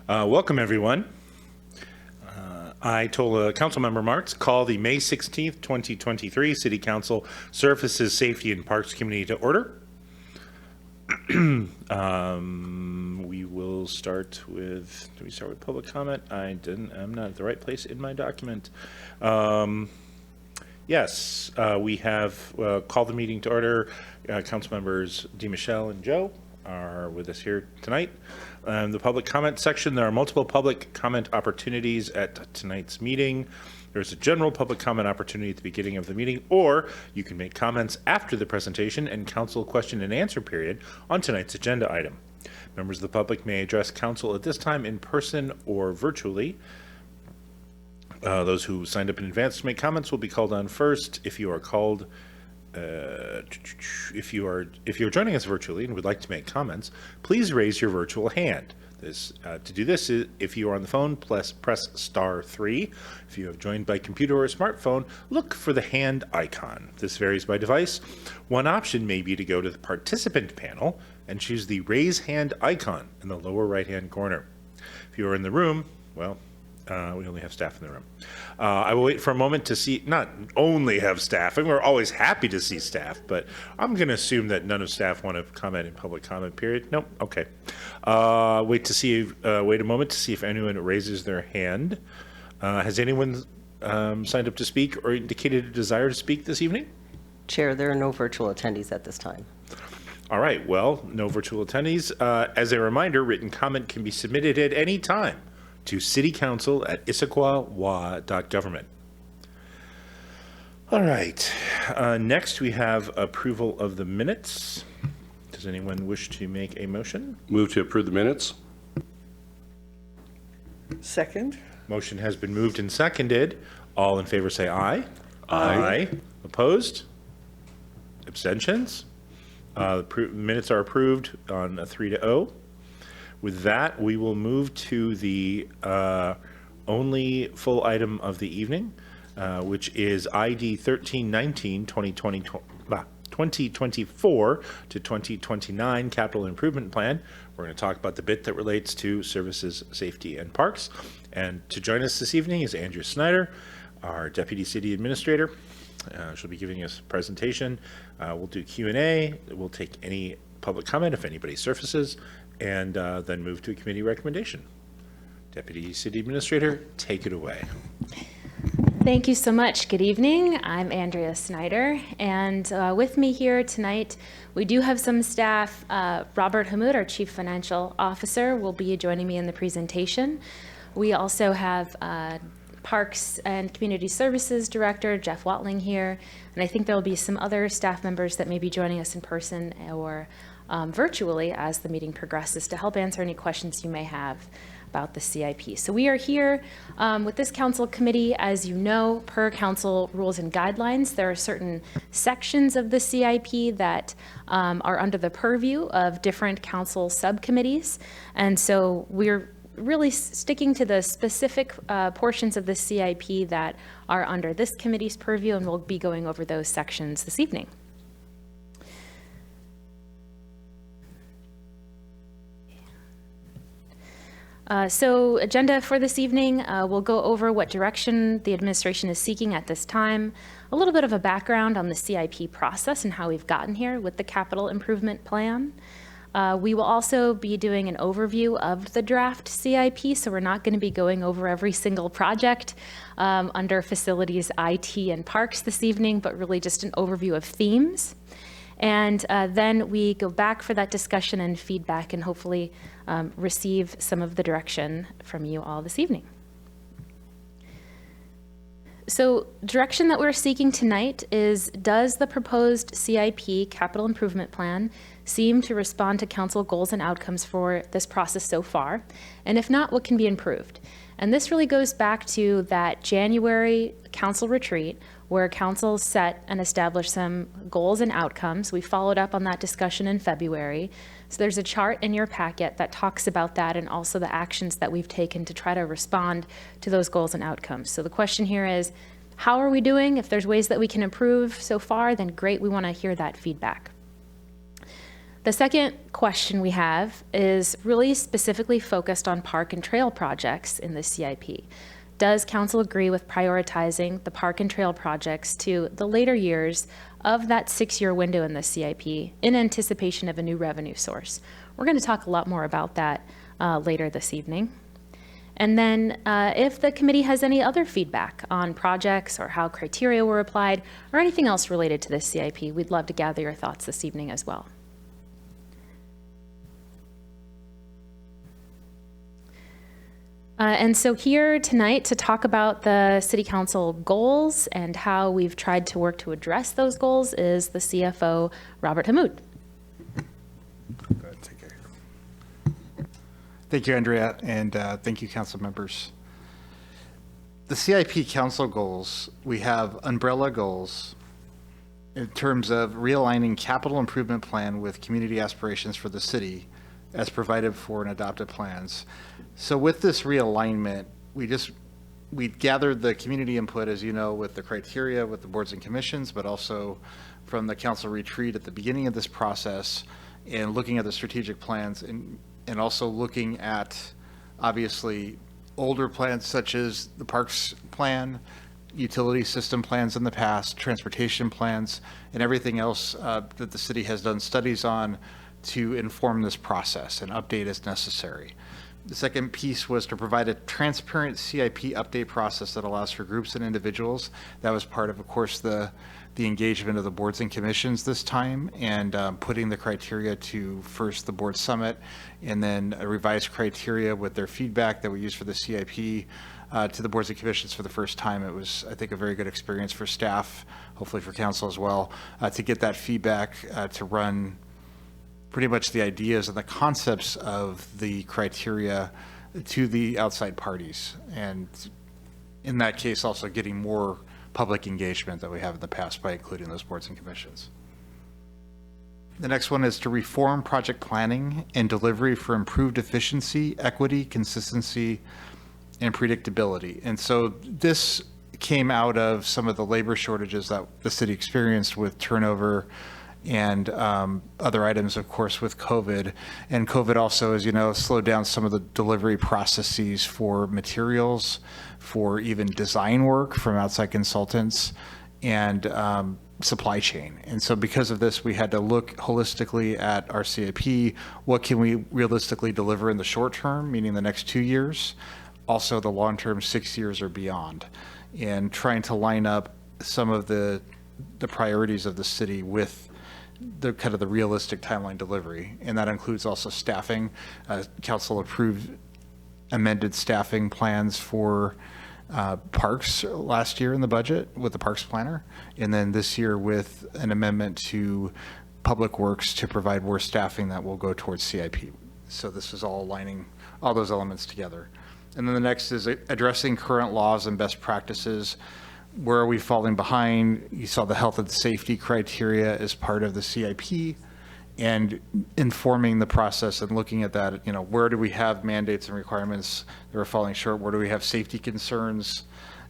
Welcome, everyone. I told Councilmember Marks, call the May 16th, 2023 City Council Surfaces, Safety, and Parks Committee to order. We will start with, do we start with public comment? I'm not at the right place in my document. Yes, we have called the meeting to order. Council members DeMichelle and Joe are with us here tonight. The public comment section, there are multiple public comment opportunities at tonight's meeting. There's a general public comment opportunity at the beginning of the meeting, or you can make comments after the presentation and council question and answer period on tonight's agenda item. Members of the public may address council at this time in person or virtually. Those who signed up in advance to make comments will be called on first. If you are called, if you're joining us virtually and would like to make comments, please raise your virtual hand. To do this, if you are on the phone, press *3. If you have joined by computer or smartphone, look for the hand icon. This varies by device. One option may be to go to the participant panel and choose the raise hand icon in the lower right-hand corner. If you are in the room, well, we only have staff in the room. I will wait for a moment to see, not only have staff, and we're always happy to see staff, but I'm going to assume that none of staff want to comment in public comment period. Nope. Okay. Wait a moment to see if anyone raises their hand. Has anyone signed up to speak or indicated a desire to speak this evening? Chair, there are no virtual attendees at this time. All right. Well, no virtual attendees. As a reminder, written comment can be submitted at any time to citycouncil@issaquah.government. All right. Next, we have approval of the minutes. Does anyone wish to make a motion? Move to approve the minutes. Second. Motion has been moved and seconded. All in favor say aye. Aye. Opposed? Abstentions? Minutes are approved on a 3-0. With that, we will move to the only full item of the evening, which is ID 1319 2024 to 2029 Capital Improvement Plan. We're going to talk about the bit that relates to services, safety, and parks. And to join us this evening is Andrea Snyder, our Deputy City Administrator. She'll be giving us a presentation. We'll do Q&A. We'll take any public comment if anybody surfaces, and then move to a committee recommendation. Deputy City Administrator, take it away. Thank you so much. Good evening. I'm Andrea Snyder, and with me here tonight, we do have some staff. Robert Hammoud, our Chief Financial Officer, will be joining me in the presentation. We also have Parks and Community Services Director Jeff Watling here, and I think there will be some other staff members that may be joining us in person or virtually as the meeting progresses to help answer any questions you may have about the CIP. So we are here with this council committee. As you know, per council rules and guidelines, there are certain sections of the CIP that are under the purview of different council subcommittees. And so we're really sticking to the specific portions of the CIP that are under this committee's purview, and we'll be going over those sections this evening. So agenda for this evening, we'll go over what direction the administration is seeking at this time, a little bit of a background on the CIP process and how we've gotten here with the capital improvement plan. We will also be doing an overview of the draft CIP, so we're not going to be going over every single project under facilities, IT, and parks this evening, but really just an overview of themes. And then we go back for that discussion and feedback and hopefully receive some of the direction from you all this evening. So direction that we're seeking tonight is, does the proposed CIP, Capital Improvement Plan, seem to respond to council goals and outcomes for this process so far? And if not, what can be improved? And this really goes back to that January council retreat where council set and established some goals and outcomes. We followed up on that discussion in February. So there's a chart in your packet that talks about that and also the actions that we've taken to try to respond to those goals and outcomes. So the question here is, how are we doing? If there's ways that we can improve so far, then great, we want to hear that feedback. The second question we have is really specifically focused on park and trail projects in the CIP. Does council agree with prioritizing the park and trail projects to the later years of that 6-year window in the CIP in anticipation of a new revenue source? We're going to talk a lot more about that later this evening. And then if the committee has any other feedback on projects or how criteria were applied or anything else related to this CIP, we'd love to gather your thoughts this evening as well. And so here tonight to talk about the City Council goals and how we've tried to work to address those goals is the CFO, Robert Hammoud. Go ahead, take care. Thank you, Andrea, and thank you, council members. The CIP council goals, we have umbrella goals in terms of realigning capital improvement plan with community aspirations for the city as provided for in adopted plans. So with this realignment, we gathered the community input, as you know, with the criteria, with the boards and commissions, but also from the council retreat at the beginning of this process and looking at the strategic plans and also looking at, obviously, older plans such as the parks plan, utility system plans in the past, transportation plans, and everything else that the city has done studies on to inform this process and update as necessary. The second piece was to provide a transparent CIP update process that allows for groups and individuals. That was part of course, the engagement of the boards and commissions this time, and putting the criteria to first the board summit, and then a revised criteria with their feedback that we use for the CIP to the boards and commissions for the first time. It was, I think, a very good experience for staff, hopefully for council as well, to get that feedback to run pretty much the ideas and the concepts of the criteria to the outside parties. And in that case, also getting more public engagement that we have in the past by including those boards and commissions. The next one is to reform project planning and delivery for improved efficiency, equity, consistency, and predictability. And so this came out of some of the labor shortages that the city experienced with turnover and other items, of course, with COVID. And COVID also, as you know, slowed down some of the delivery processes for materials, for even design work from outside consultants, and supply chain. And so because of this, we had to look holistically at our CIP. What can we realistically deliver in the short term, meaning the next 2 years, also the long term, 6 years or beyond, and trying to line up some of the priorities of the city with the kind of the realistic timeline delivery. And that includes also staffing. Council approved amended staffing plans for parks last year in the budget with the parks planner, and then this year with an amendment to public works to provide more staffing that will go towards CIP. So this is all aligning all those elements together. And then the next is addressing current laws and best practices. Where are we falling behind? You saw the health and safety criteria as part of the CIP, and informing the process and looking at that, you know, where do we have mandates and requirements that are falling short? Where do we have safety concerns?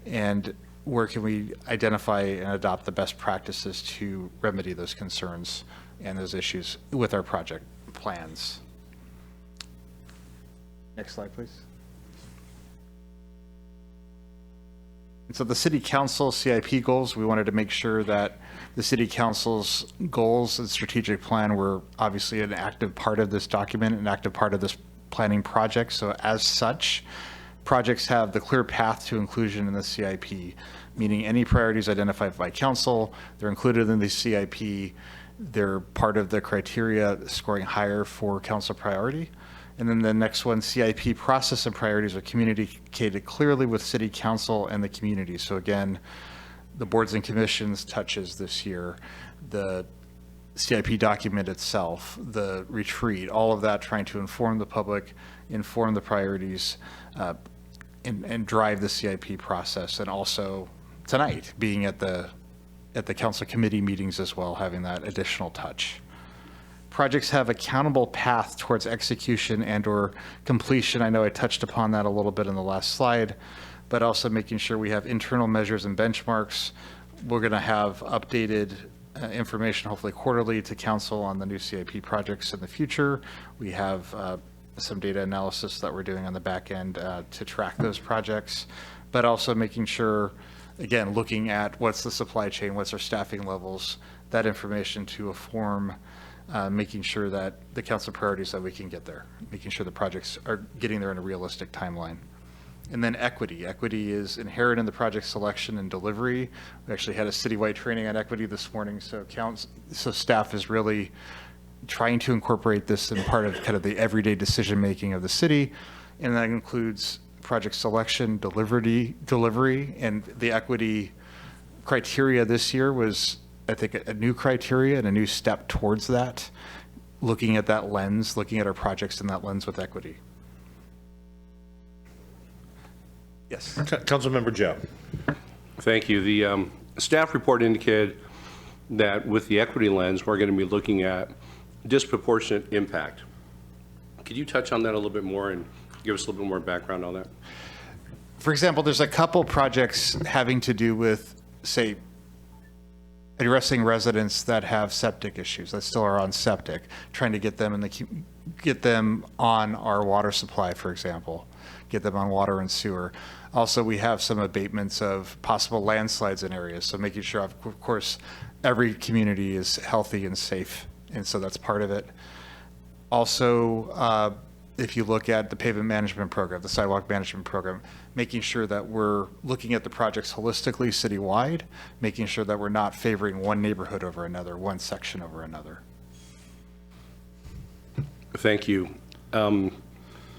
And where can we identify and adopt the best practices to remedy those concerns and those issues with our project plans? Next slide, please. And so the City Council CIP goals, we wanted to make sure that the City Council's goals and strategic plan were obviously an active part of this document, an active part of this planning project. So as such, projects have the clear path to inclusion in the CIP, meaning any priorities identified by council, they're included in the CIP, they're part of the criteria scoring higher for council priority. And then the next one, CIP process and priorities are communicated clearly with City Council and the community. So again, the boards and commissions touches this year, the CIP document itself, the retreat, all of that trying to inform the public, inform the priorities, and drive the CIP process. And also tonight being at the council committee meetings as well, having that additional touch. Projects have accountable path towards execution and or completion. I know I touched upon that a little bit in the last slide, but also making sure we have internal measures and benchmarks. We're going to have updated information, hopefully quarterly, to council on the new CIP projects in the future. We have some data analysis that we're doing on the back end to track those projects, but also making sure, again, looking at what's the supply chain, what's our staffing levels, that information to inform making sure that the council priorities that we can get there, making sure the projects are getting there in a realistic timeline. And then equity. Equity is inherent in the project selection and delivery. We actually had a citywide training on equity this morning, so staff is really trying to incorporate this in part of kind of the everyday decision-making of the city, and that includes project selection, delivery, and the equity criteria this year was, I think, a new criteria and a new step towards that, looking at that lens, looking at our projects in that lens with equity. Yes. Councilmember Joe. Thank you. The staff report indicated that with the equity lens, we're going to be looking at disproportionate impact. Could you touch on that a little bit more and give us a little bit more background on that? For example, there's a couple projects having to do with, say, addressing residents that have septic issues, that still are on septic, trying to get them on our water supply, for example, get them on water and sewer. Also, we have some abatements of possible landslides in areas, so making sure, of course, every community is healthy and safe, and so that's part of it. Also, if you look at the pavement management program, the sidewalk management program, making sure that we're looking at the projects holistically citywide, making sure that we're not favoring one neighborhood over another, one section over another. Thank you. Some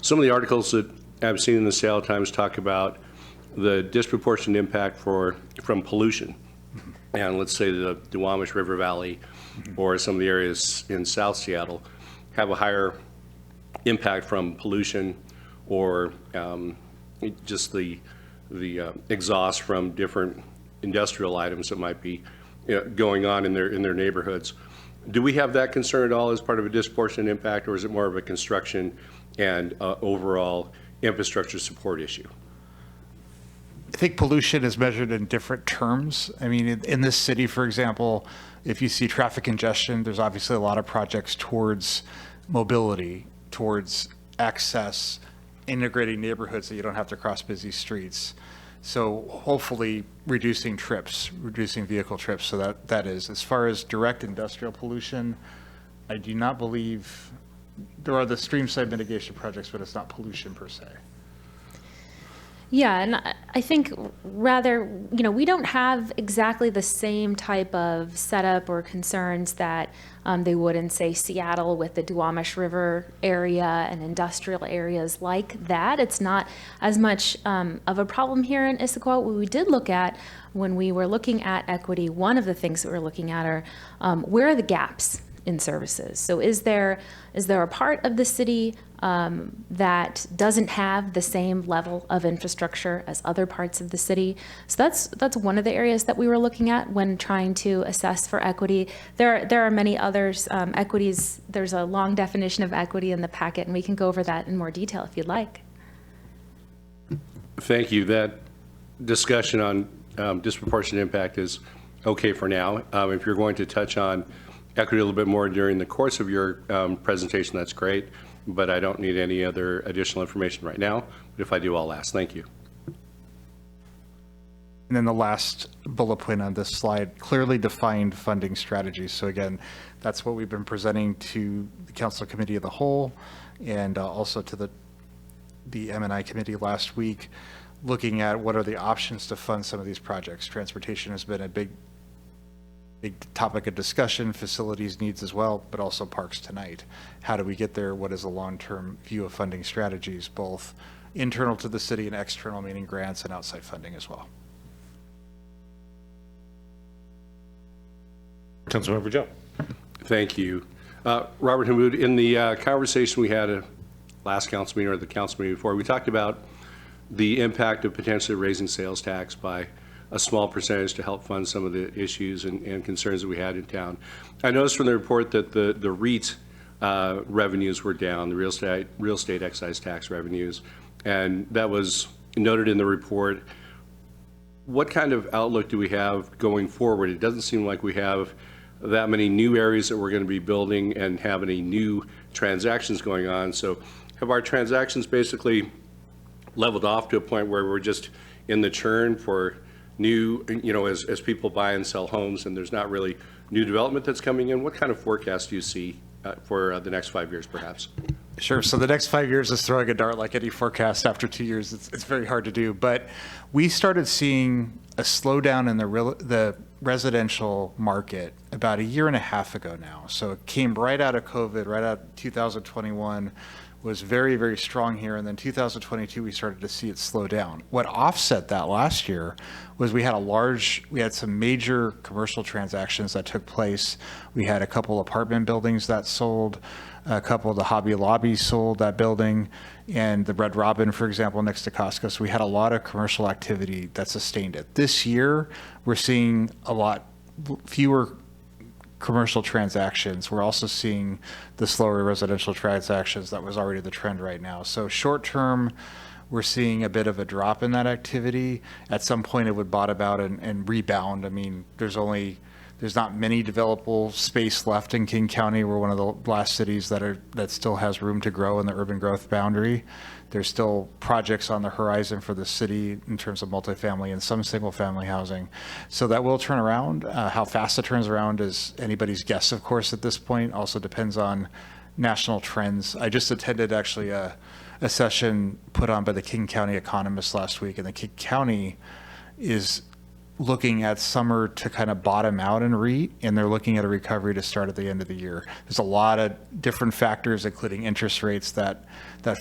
of the articles that I've seen in the Seattle Times talk about the disproportionate impact from pollution. And let's say the Duwamish River Valley or some of the areas in South Seattle have a higher impact from pollution or just the exhaust from different industrial items that might be going on in their neighborhoods. Do we have that concern at all as part of a disproportionate impact, or is it more of a construction and overall infrastructure support issue? I think pollution is measured in different terms. I mean, in this city, for example, if you see traffic congestion, there's obviously a lot of projects towards mobility, towards access, integrating neighborhoods so you don't have to cross busy streets. So hopefully reducing trips, reducing vehicle trips. So that is, as far as direct industrial pollution, I do not believe, there are the stream side mitigation projects, but it's not pollution per se. Yeah, and I think rather, we don't have exactly the same type of setup or concerns that they would in, say, Seattle with the Duwamish River area and industrial areas like that. It's not as much of a problem here in Issaquah. What we did look at when we were looking at equity, one of the things that we're looking at are where are the gaps in services? So is there a part of the city that doesn't have the same level of infrastructure as other parts of the city? So that's one of the areas that we were looking at when trying to assess for equity. There are many others. Equities, there's a long definition of equity in the packet, and we can go over that in more detail if you'd like. Thank you. That discussion on disproportionate impact is okay for now. If you're going to touch on equity a little bit more during the course of your presentation, that's great, but I don't need any other additional information right now. But if I do, I'll ask. Thank you. And then the last bullet point on this slide, clearly defined funding strategies. So again, that's what we've been presenting to the Council Committee of the Whole and also to the M&I Committee last week, looking at what are the options to fund some of these projects. Transportation has been a big topic of discussion, facilities needs as well, but also parks tonight. How do we get there? What is a long-term view of funding strategies, both internal to the city and external, meaning grants and outside funding as well? Councilmember Joe. Thank you. Robert Hammoud, in the conversation we had at last council meeting or the council meeting before, we talked about the impact of potentially raising sales tax by a small percentage to help fund some of the issues and concerns that we had in town. I noticed from the report that the REIT revenues were down, the real estate excise tax revenues, and that was noted in the report. What kind of outlook do we have going forward? It doesn't seem like we have that many new areas that we're going to be building and have any new transactions going on. So have our transactions basically leveled off to a point where we're just in the churn for new, as people buy and sell homes and there's not really new development that's coming in? What kind of forecast do you see for the next 5 years, perhaps? Sure. So the next 5 years is throwing a dart like any forecast. After 2 years, it's very hard to do. But we started seeing a slowdown in the residential market about a year and a half ago now. So it came right out of COVID, right out of 2021, was very, very strong here. And then 2022, we started to see it slow down. What offset that last year was we had some major commercial transactions that took place. We had a couple apartment buildings that sold, a couple of the Hobby Lobbies sold that building, and the Red Robin, for example, next to Costco. So we had a lot of commercial activity that sustained it. This year, we're seeing a lot fewer commercial transactions. We're also seeing the slower residential transactions. That was already the trend right now. So short term, we're seeing a bit of a drop in that activity. At some point, it would bottom out and rebound. I mean, there's not many developable space left in King County. We're one of the last cities that still has room to grow in the urban growth boundary. There's still projects on the horizon for the city in terms of multifamily and some single family housing. So that will turn around. How fast it turns around is anybody's guess, of course, at this point. Also depends on national trends. I just attended actually a session put on by the King County economists last week, and the King County is looking at summer to kind of bottom out in REIT, and they're looking at a recovery to start at the end of the year. There's a lot of different factors, including interest rates that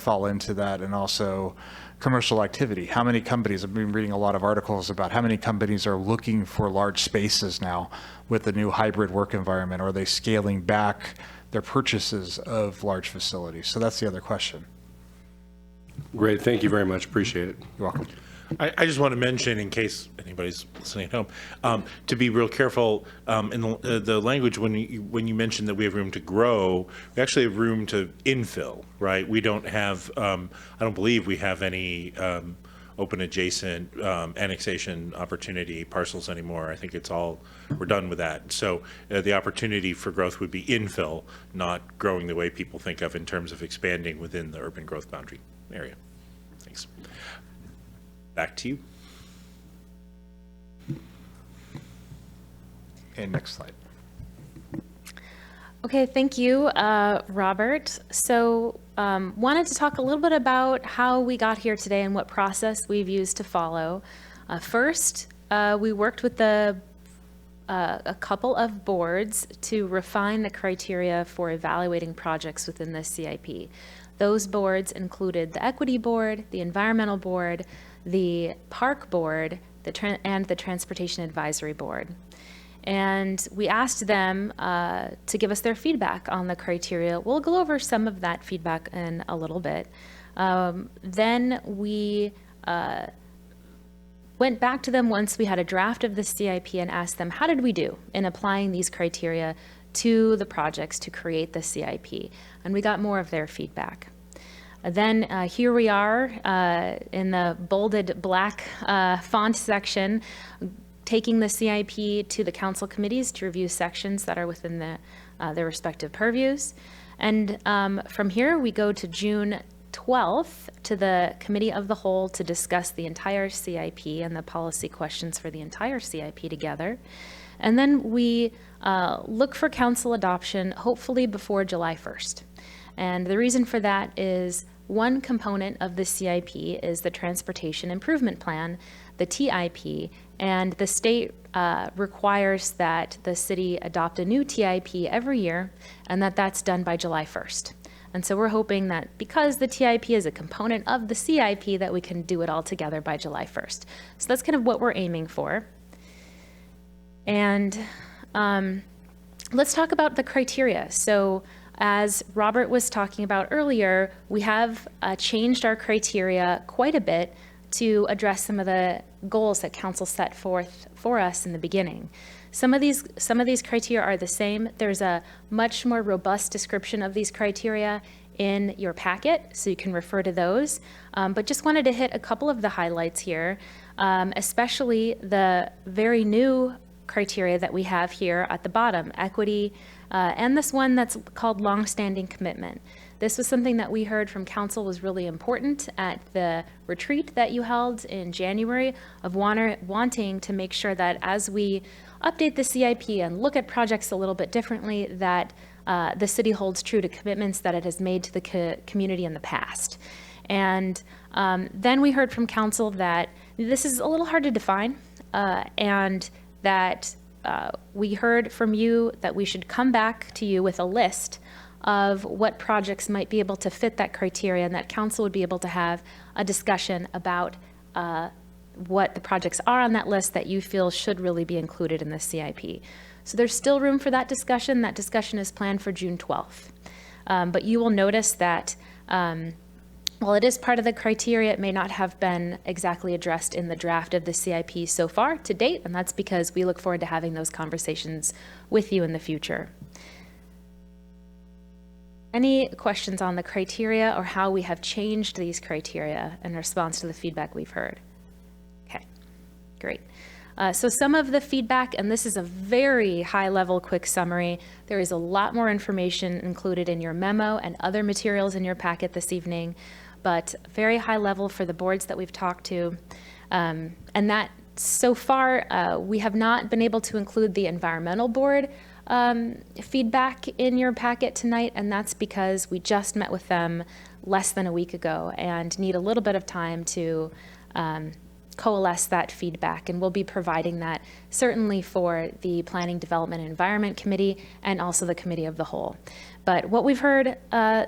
fall into that, and also commercial activity. How many companies, I've been reading a lot of articles about how many companies are looking for large spaces now with the new hybrid work environment. Are they scaling back their purchases of large facilities? So that's the other question. Great. Thank you very much. Appreciate it. You're welcome. I just want to mention, in case anybody's listening at home, to be real careful in the language when you mention that we have room to grow. We actually have room to infill, right? We don't have, I don't believe we have any open adjacent annexation opportunity parcels anymore. I think we're done with that. So the opportunity for growth would be infill, not growing the way people think of in terms of expanding within the urban growth boundary area. Thanks. Back to you. And next slide. Okay, thank you, Robert. So wanted to talk a little bit about how we got here today and what process we've used to follow. First, we worked with a couple of boards to refine the criteria for evaluating projects within the CIP. Those boards included the Equity Board, the Environmental Board, the Park Board, and the Transportation Advisory Board. And we asked them to give us their feedback on the criteria. We'll go over some of that feedback in a little bit. Then we went back to them once we had a draft of the CIP and asked them, how did we do in applying these criteria to the projects to create the CIP? And we got more of their feedback. Then here we are in the bolded black font section, taking the CIP to the council committees to review sections that are within their respective purviews. And from here, we go to June 12th to the Committee of the Whole to discuss the entire CIP and the policy questions for the entire CIP together. And then we look for council adoption, hopefully before July 1st. And the reason for that is one component of the CIP is the Transportation Improvement Plan, the TIP, and the state requires that the city adopt a new TIP every year, and that's done by July 1st. And so we're hoping that because the TIP is a component of the CIP, that we can do it all together by July 1st. So that's kind of what we're aiming for. And let's talk about the criteria. So as Robert was talking about earlier, we have changed our criteria quite a bit to address some of the goals that council set forth for us in the beginning. Some of these criteria are the same. There's a much more robust description of these criteria in your packet, so you can refer to those. But just wanted to hit a couple of the highlights here, especially the very new criteria that we have here at the bottom, equity, and this one that's called longstanding commitment. This was something that we heard from council was really important at the retreat that you held in January of wanting to make sure that as we update the CIP and look at projects a little bit differently, that the city holds true to commitments that it has made to the community in the past. And then we heard from council that this is a little hard to define, and that we heard from you that we should come back to you with a list of what projects might be able to fit that criteria, and that council would be able to have a discussion about what the projects are on that list that you feel should really be included in the CIP. So there's still room for that discussion. That discussion is planned for June 12th. But you will notice that while it is part of the criteria, it may not have been exactly addressed in the draft of the CIP so far to date, and that's because we look forward to having those conversations with you in the future. Any questions on the criteria or how we have changed these criteria in response to the feedback we've heard? Okay, great. So some of the feedback, and this is a very high-level quick summary. There is a lot more information included in your memo and other materials in your packet this evening, but very high level for the boards that we've talked to. And that so far, we have not been able to include the environmental board feedback in your packet tonight, and that's because we just met with them less than a week ago and need a little bit of time to coalesce that feedback, and we'll be providing that certainly for the Planning, Development, and Environment Committee and also the Committee of the Whole. But what we've heard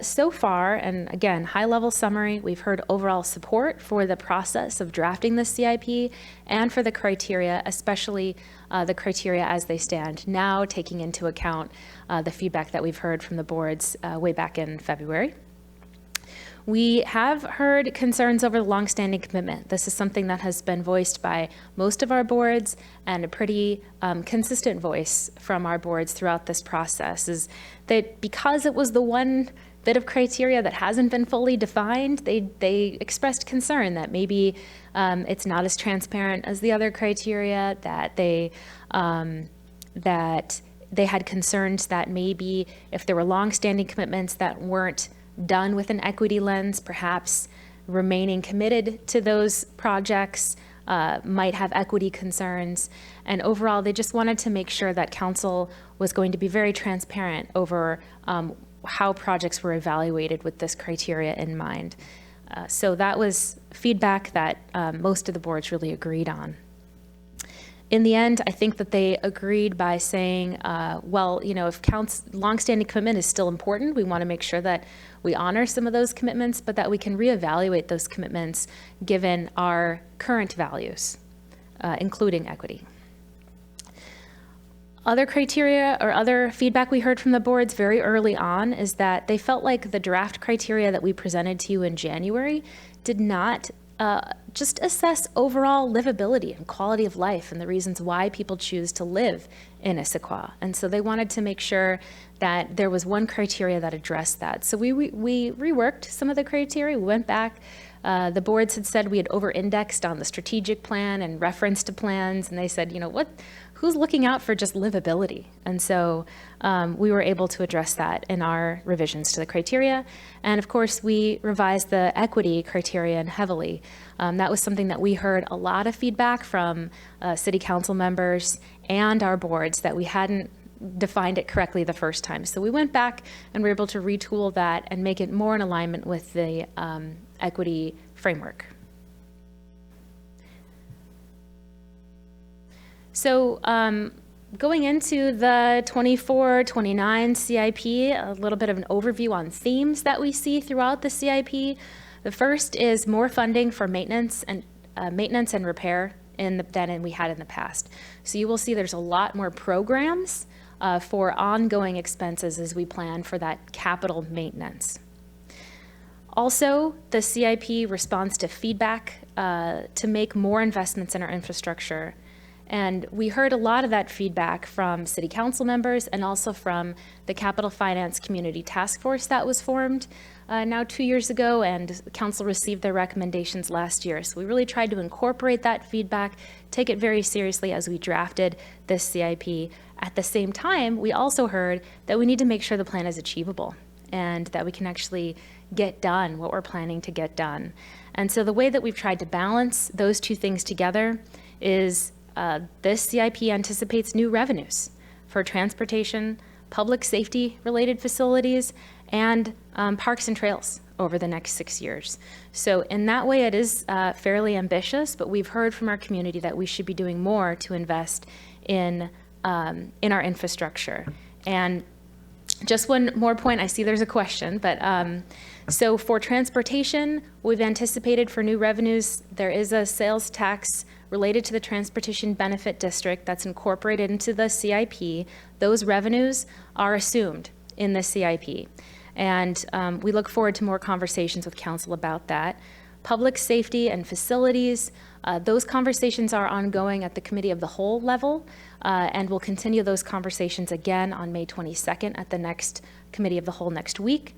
so far, and again, high-level summary, we've heard overall support for the process of drafting the CIP and for the criteria, especially the criteria as they stand now, taking into account the feedback that we've heard from the boards way back in February. We have heard concerns over the longstanding commitment. This is something that has been voiced by most of our boards, and a pretty consistent voice from our boards throughout this process is that because it was the one bit of criteria that hasn't been fully defined, they expressed concern that maybe it's not as transparent as the other criteria, that they had concerns that maybe if there were longstanding commitments that weren't done with an equity lens, perhaps remaining committed to those projects might have equity concerns. And overall, they just wanted to make sure that council was going to be very transparent over how projects were evaluated with this criteria in mind. So that was feedback that most of the boards really agreed on. In the end, I think that they agreed by saying, well, you know, if longstanding commitment is still important, we want to make sure that we honor some of those commitments, but that we can reevaluate those commitments given our current values, including equity. Other criteria or other feedback we heard from the boards very early on is that they felt like the draft criteria that we presented to you in January did not just assess overall livability and quality of life and the reasons why people choose to live in Issaquah. And so they wanted to make sure that there was one criteria that addressed that. So we reworked some of the criteria. We went back. The boards had said we had over-indexed on the strategic plan and reference to plans, and they said, you know, who's looking out for just livability? And so we were able to address that in our revisions to the criteria. And of course, we revised the equity criterion heavily. That was something that we heard a lot of feedback from city council members and our boards that we hadn't defined it correctly the first time. So we went back and were able to retool that and make it more in alignment with the equity framework. So going into the 24-29 CIP, a little bit of an overview on themes that we see throughout the CIP. The first is more funding for maintenance and repair than we had in the past. So you will see there's a lot more programs for ongoing expenses as we plan for that capital maintenance. Also, the CIP responds to feedback to make more investments in our infrastructure And we heard a lot of that feedback from city council members and also from the Capital Finance Community Task Force that was formed now 2 years ago, and council received their recommendations last year. So we really tried to incorporate that feedback, take it very seriously as we drafted this CIP. At the same time, we also heard that we need to make sure the plan is achievable and that we can actually get done what we're planning to get done. And so the way that we've tried to balance those two things together is this CIP anticipates new revenues for transportation, public safety related facilities, and parks and trails over the next 6 years. So in that way, it is fairly ambitious, but we've heard from our community that we should be doing more to invest in our infrastructure. And just one more point, I see there's a question, but so for transportation, we've anticipated for new revenues, there is a sales tax related to the Transportation Benefit District that's incorporated into the CIP. Those revenues are assumed in the CIP. And we look forward to more conversations with council about that. Public safety and facilities, those conversations are ongoing at the Committee of the Whole level, and we'll continue those conversations again on May 22nd at the next Committee of the Whole next week.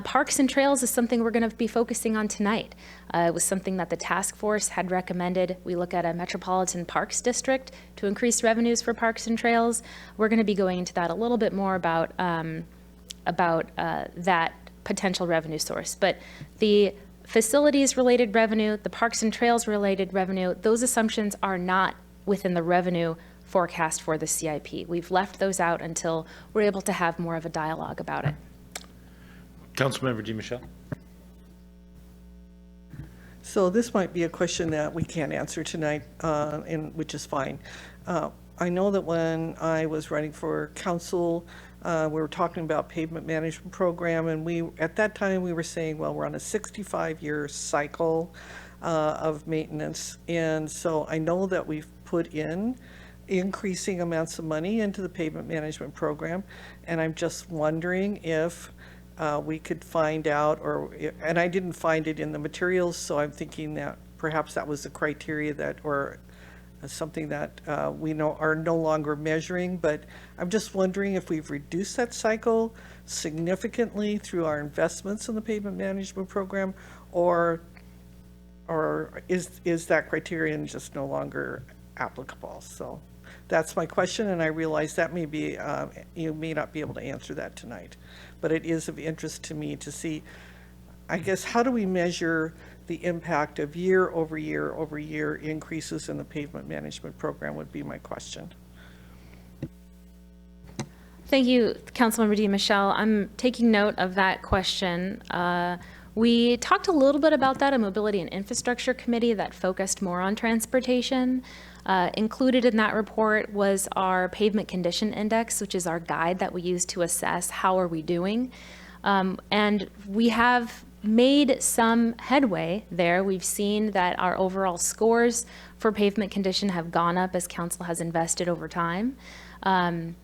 Parks and trails is something we're going to be focusing on tonight. It was something that the task force had recommended. We look at a metropolitan parks district to increase revenues for parks and trails. We're going to be going into that a little bit more about that potential revenue source. But the facilities-related revenue, the parks and trails-related revenue, those assumptions are not within the revenue forecast for the CIP. We've left those out until we're able to have more of a dialogue about it. Councilmember DiMichele. So this might be a question that we can't answer tonight, which is fine. I know that when I was running for council, we were talking about pavement management program, and at that time we were saying, well, we're on a 65-year cycle of maintenance, and so I know that we've put in increasing amounts of money into the pavement management program, and I'm just wondering if we could find out, and I didn't find it in the materials, so I'm thinking that perhaps that was the criteria that, or something that we know are no longer measuring, but I'm just wondering if we've reduced that cycle significantly through our investments in the pavement management program, or is that criterion just no longer applicable? So that's my question, and I realize that may be, you may not be able to answer that tonight, but it is of interest to me to see, I guess, how do we measure the impact of year over year increases in the pavement management program would be my question. Thank you, Councilmember DiMichele. I'm taking note of that question. We talked a little bit about that in Mobility and Infrastructure Committee that focused more on transportation. Included in that report was our pavement condition index, which is our guide that we use to assess how are we doing. And we have made some headway there. We've seen that our overall scores for pavement condition have gone up as council has invested over time. And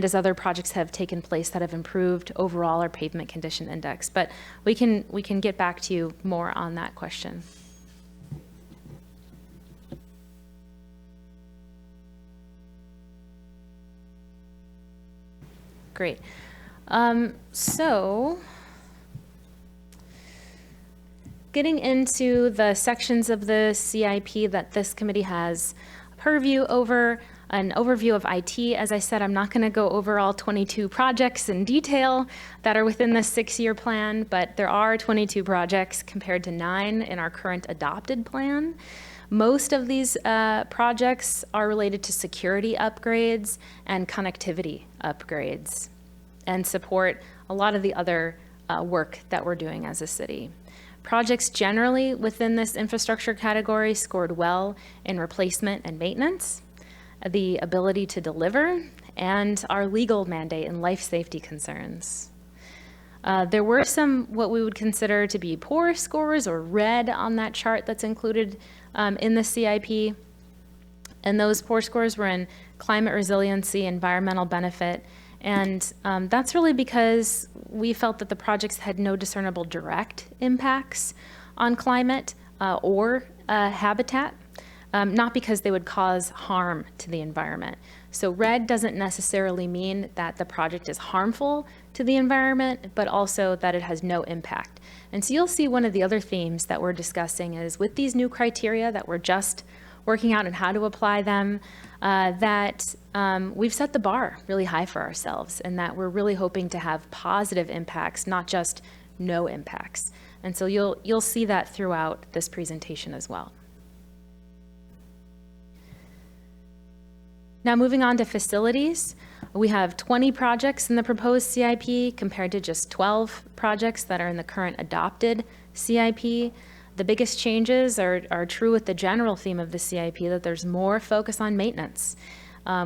as other projects have taken place that have improved overall our pavement condition index. But we can get back to you more on that question. Great. So getting into the sections of the CIP that this committee has purview over, an overview of IT. As I said, I'm not going to go over all 22 projects in detail that are within the 6-year plan, but there are 22 projects compared to 9 in our current adopted plan. Most of these projects are related to security upgrades and connectivity upgrades and support a lot of the other work that we're doing as a city. Projects generally within this infrastructure category scored well in replacement and maintenance, the ability to deliver, and our legal mandate and life safety concerns. There were some what we would consider to be poor scores or red on that chart that's included in the CIP. And those poor scores were in climate resiliency, environmental benefit, and that's really because we felt that the projects had no discernible direct impacts on climate or habitat. not because they would cause harm to the environment. So red doesn't necessarily mean that the project is harmful to the environment, but also that it has no impact. And so you'll see one of the other themes that we're discussing is with these new criteria that we're just working out and how to apply them, we've set the bar really high for ourselves, and that we're really hoping to have positive impacts, not just no impacts. And so you'll see that throughout this presentation as well. Now moving on to facilities, we have 20 projects in the proposed CIP compared to just 12 projects that are in the current adopted CIP. The biggest changes are true with the general theme of the CIP, that there's more focus on maintenance.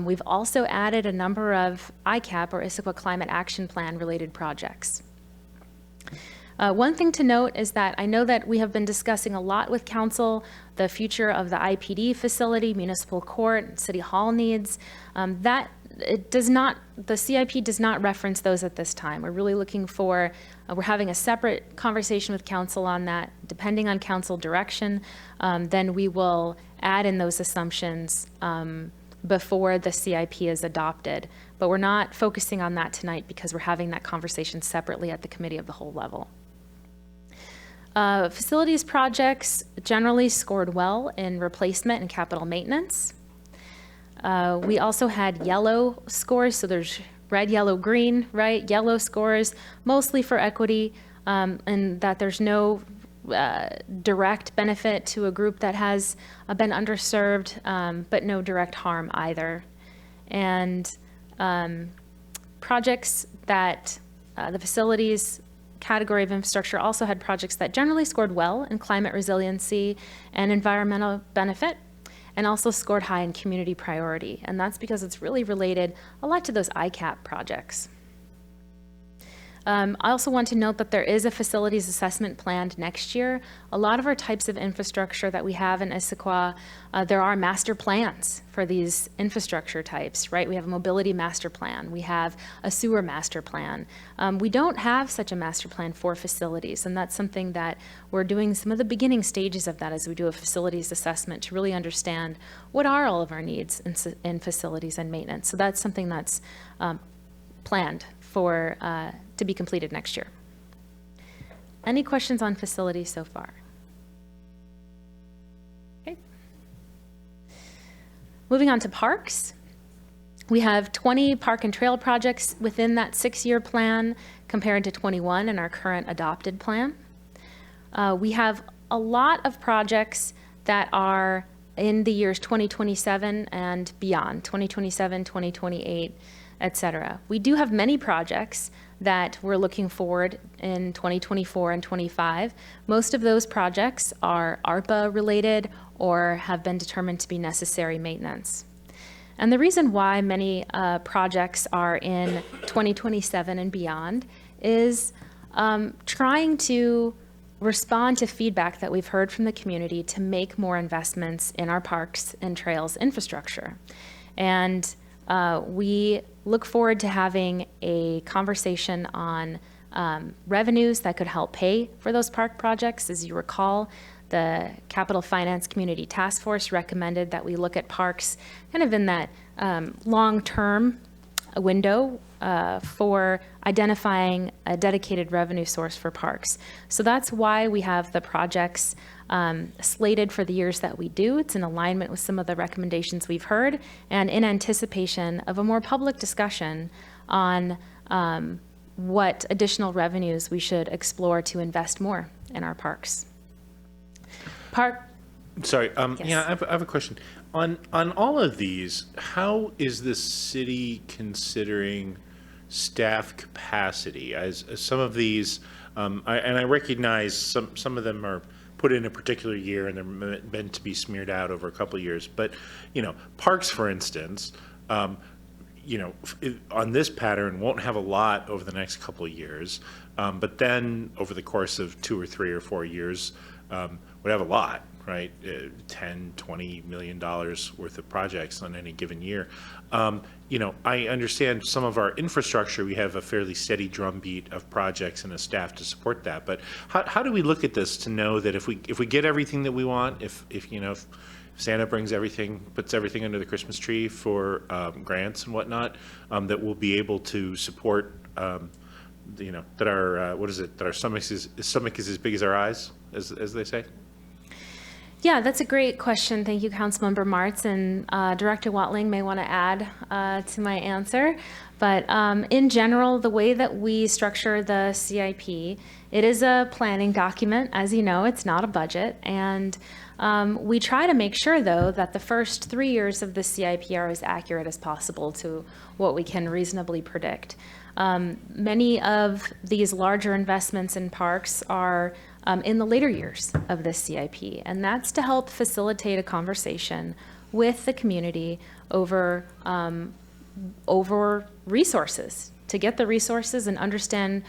We've also added a number of ICAP, or Issaquah Climate Action Plan related projects. One thing to note is that I know that we have been discussing a lot with council the future of the IPD facility, municipal court, city hall needs. The CIP does not reference those at this time. We're really looking for, we're having a separate conversation with council on that. Depending on council direction, then we will add in those assumptions before the CIP is adopted. But we're not focusing on that tonight because we're having that conversation separately at the committee of the whole level. Facilities projects generally scored well in replacement and capital maintenance. We also had yellow scores, so there's red, yellow, green, right? Yellow scores, mostly for equity, and that there's no direct benefit to a group that has been underserved, but no direct harm either. And projects that the facilities category of infrastructure also had projects that generally scored well in climate resiliency and environmental benefit, and also scored high in community priority. And that's because it's really related a lot to those ICAP projects. I also want to note that there is a facilities assessment planned next year. A lot of our types of infrastructure that we have in Issaquah, there are master plans for these infrastructure types, right? We have a mobility master plan. We have a sewer master plan. We don't have such a master plan for facilities, and that's something that we're doing some of the beginning stages of that as we do a facilities assessment to really understand what are all of our needs in facilities and maintenance. So that's something that's planned for to be completed next year. Any questions on facilities so far? Okay. Moving on to parks. We have 20 park and trail projects within that 6-year plan compared to 21 in our current adopted plan. We have a lot of projects that are in the years 2027 and beyond, 2027, 2028, et cetera. We do have many projects that we're looking forward in 2024 and 25. Most of those projects are ARPA related or have been determined to be necessary maintenance. And the reason why many projects are in 2027 and beyond is trying to respond to feedback that we've heard from the community to make more investments in our parks and trails infrastructure. And we look forward to having a conversation on revenues that could help pay for those park projects. As you recall, the Capital Finance Community Task Force recommended that we look at parks kind of in that long-term window for identifying a dedicated revenue source for parks. So that's why we have the projects slated for the years that we do. It's in alignment with some of the recommendations we've heard and in anticipation of a more public discussion on what additional revenues we should explore to invest more in our parks. Sorry, Yes. yeah, I have a question. On all of these, how is the city considering staff capacity? As some of these, I recognize some of them are put in a particular year and they're meant to be smeared out over a couple of years. But, parks, for instance, on this pattern won't have a lot over the next couple of years. But then over the course of 2 or 3 or 4 years, would have a lot, right? $10, $20 million worth of projects on any given year. I understand some of our infrastructure, we have a fairly steady drumbeat of projects and a staff to support that. But how do we look at this to know that if we get everything that we want, if Santa puts everything under the Christmas tree for grants and whatnot, that we'll be able to support, that our, that our stomach is as big as our eyes, as they say? Yeah, that's a great question. Thank you, Councilmember Martz, and Director Watling may want to add to my answer. But in general, the way that we structure the CIP, it is a planning document. As you know, it's not a budget. And we try to make sure, though, that the first 3 years of the CIP are as accurate as possible to what we can reasonably predict. Many of these larger investments in parks are in the later years of this CIP, and that's to help facilitate a conversation with the community over resources, to get the resources and understand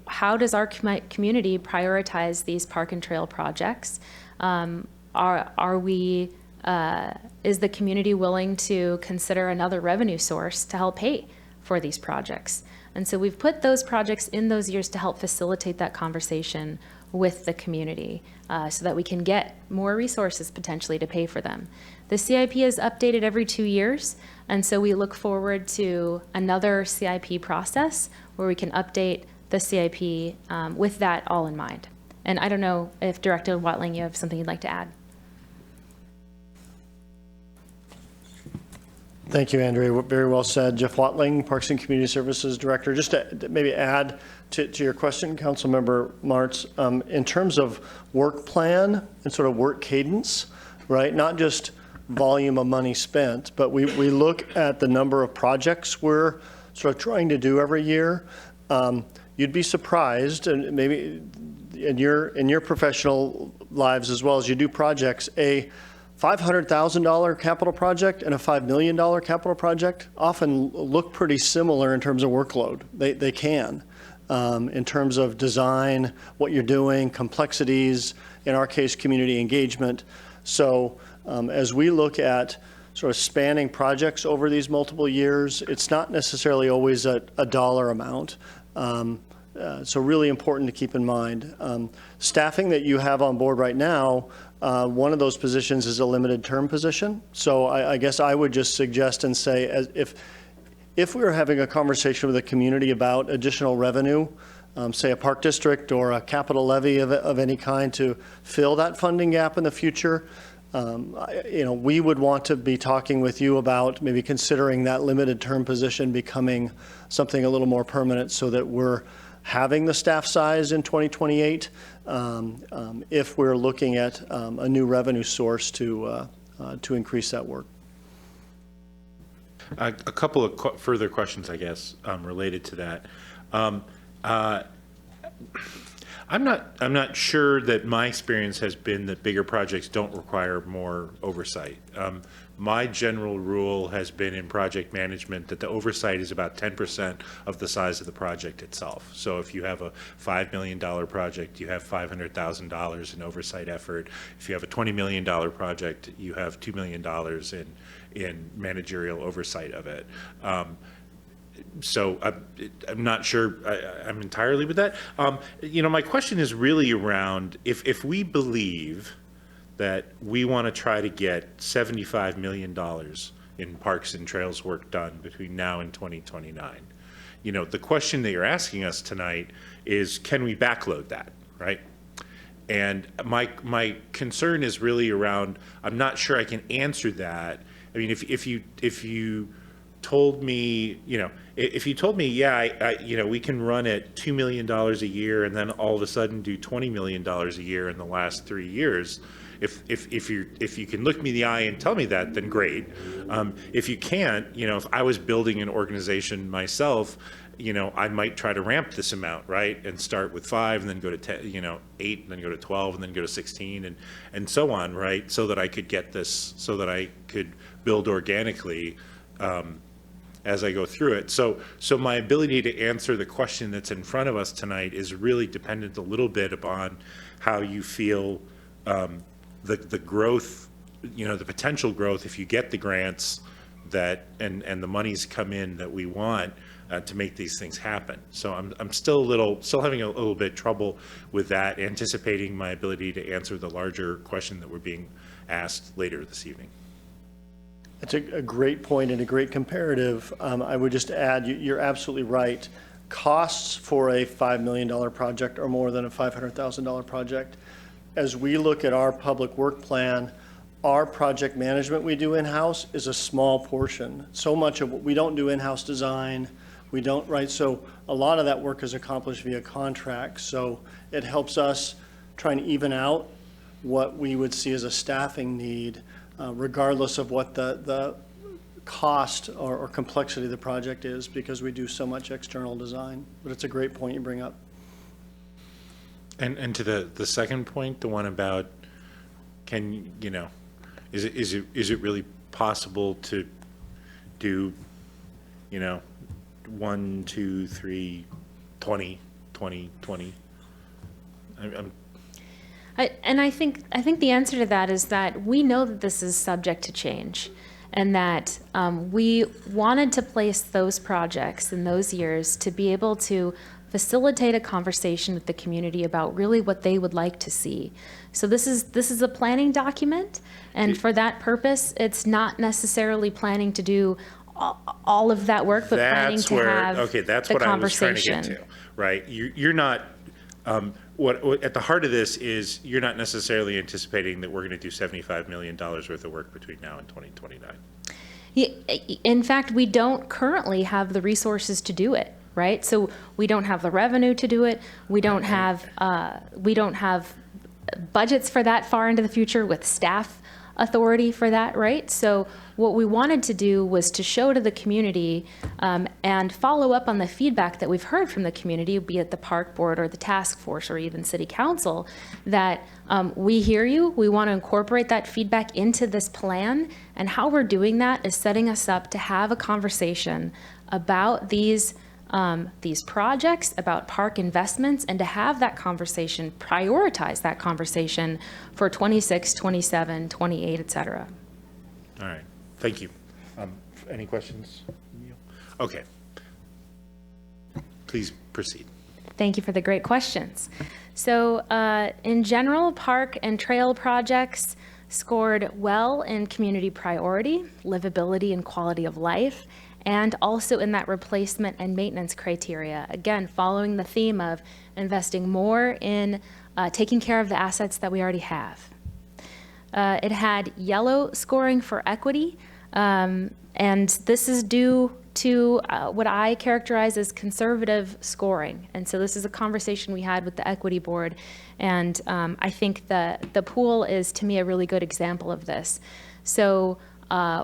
how does our community prioritize these park and trail projects. Is the community willing to consider another revenue source to help pay for these projects? And so we've put those projects in those years to help facilitate that conversation with the community so that we can get more resources potentially to pay for them. The CIP is updated every 2 years, and so we look forward to another CIP process where we can update the CIP with that all in mind. And I don't know if Director Watling, you have something you'd like to add. Thank you, Andrea. Very well said. Jeff Watling, Parks and Community Services Director. Just to maybe add to your question, Councilmember Martz, in terms of work plan and sort of work cadence, right? Not just volume of money spent, but we look at the number of projects we're sort of trying to do every year. You'd be surprised, and maybe in your professional lives as well as you do projects, a $500,000 capital project and a $5 million capital project often look pretty similar in terms of workload. They can, in terms of design, what you're doing, complexities, in our case, community engagement. So as we look at sort of spanning projects over these multiple years, it's not necessarily always a dollar amount. So really important to keep in mind. Staffing that you have on board right now, one of those positions is a limited term position. So I guess I would just suggest and say, if we were having a conversation with the community about additional revenue, say a park district or a capital levy of any kind to fill that funding gap in the future, we would want to be talking with you about maybe considering that limited term position becoming something a little more permanent so that we're having the staff size in 2028 if we're looking at a new revenue source to increase that work. A couple of further questions, I guess, related to that. I'm not sure that my experience has been that bigger projects don't require more oversight. My general rule has been in project management that the oversight is about 10% of the size of the project itself. So if you have a $5 million project, you have $500,000 in oversight effort. If you have a $20 million project, you have $2 million in managerial oversight of it. So I'm not sure I'm entirely with that. My question is really around if we believe that we want to try to get $75 million in parks and trails work done between now and 2029. The question that you're asking us tonight is, can we backload that, right? And my concern is really around, I'm not sure I can answer that. I mean, if you told me, if you told me, yeah, we can run at $2 million a year and then all of a sudden do $20 million a year in the last 3 years, if you can look me in the eye and tell me that, then great. If you can't, if I was building an organization myself, I might try to ramp this amount, right, and start with 5 and then go to 10, 8 and then go to 12 and then go to 16 and so on, right, so that I could get this, so that I could build organically as I go through it. So my ability to answer the question that's in front of us tonight is really dependent a little bit upon how you feel the growth, the potential growth if you get the grants that and the monies come in that we want to make these things happen. So I'm still having a little bit trouble with that, anticipating my ability to answer the larger question that we're being asked later this evening. It's a great point and a great comparative. I would just add, you're absolutely right. Costs for a $5 million project are more than a $500,000 project. As we look at our public work plan, our project management we do in-house is a small portion. So much of what we don't do in-house design, we don't, right? So a lot of that work is accomplished via contracts. So it helps us try and even out what we would see as a staffing need, regardless of what the cost or complexity of the project is, because we do so much external design. But it's a great point you bring up. And to the second point, the one about, is it really possible to do, 1, 2, 3, 20, 20, 20? I think the answer to that is that we know that this is subject to change, and that we wanted to place those projects in those years to be able to facilitate a conversation with the community about really what they would like to see. So this is a planning document, and for that purpose, it's not necessarily planning to do all of that work, but planning to have okay, that's the what I was trying to conversation. get to, right? You're not, what at the heart of this is you're not necessarily anticipating that we're going to do $75 million worth of work between now and 2029. In fact, we don't currently have the resources to do it, right? So we don't have the revenue to do it. We don't have budgets for that far into the future with staff authority for that, right? So what we wanted to do was to show to the community and follow up on the feedback that we've heard from the community, be it the park board or the task force or even city council, that we hear you, we want to incorporate that feedback into this plan, and how we're doing that is setting us up to have a conversation about these projects, about park investments, and to have that conversation, prioritize that conversation for 26, 27, 28, et cetera. All right, thank you. Any questions? Okay. Please proceed. Thank you for the great questions. So in general, park and trail projects scored well in community priority, livability, and quality of life, and also in that replacement and maintenance criteria. Again, following the theme of investing more in taking care of the assets that we already have. It had yellow scoring for equity, and this is due to what I characterize as conservative scoring. And so this is a conversation we had with the equity board, and I think the pool is, to me, a really good example of this. So